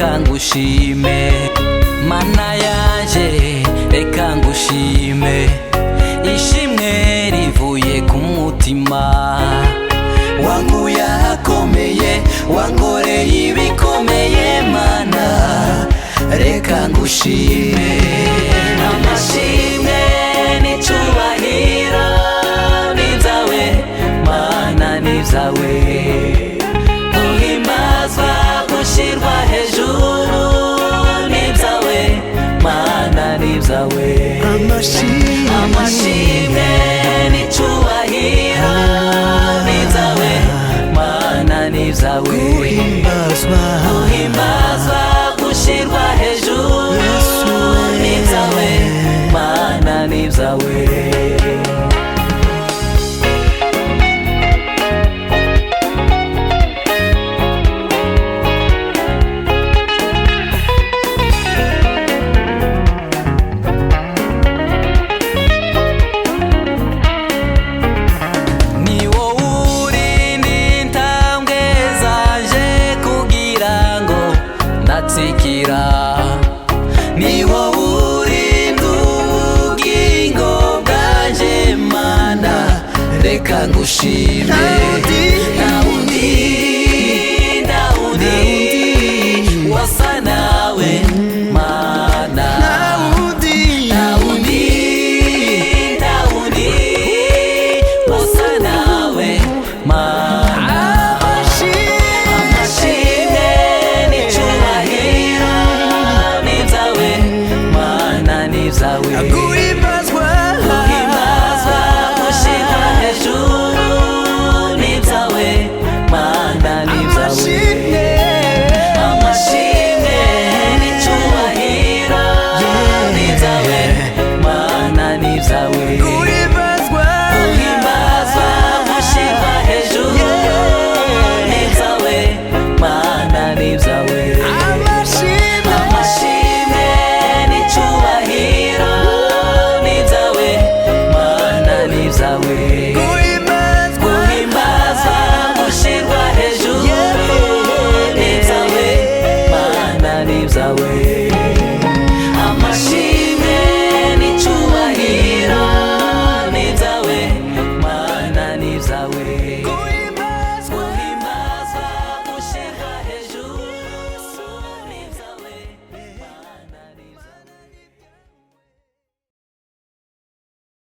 reka ngushime mana yanje reka ngushime ishimwe rivuye ku mutima wankuye ahakomeye wankoreye ibikomeye mana reka ngushime amashimwe n'icyubahiro nibyawe mana nibyawe guhimbazwa gushyirwa hejuru nibyawe mana nibyawe amashimwe n'icyubahiro nibyawe mana nibyawe guhimbazwa gushyirwa hejuru nibyawe mana nibyawe ni wowe urinda ubugingo bwanjye mana reka ngushime ntawundi wasa nawe mana ntawundi wasa nawe mana amashimwe n'icyubahiro nibyawe mana nibyawe guhimbazwa gushyirwa hejuru nibyawe mana nibyawe amashimwe n'icyubahiro nibyawe mana nibyawe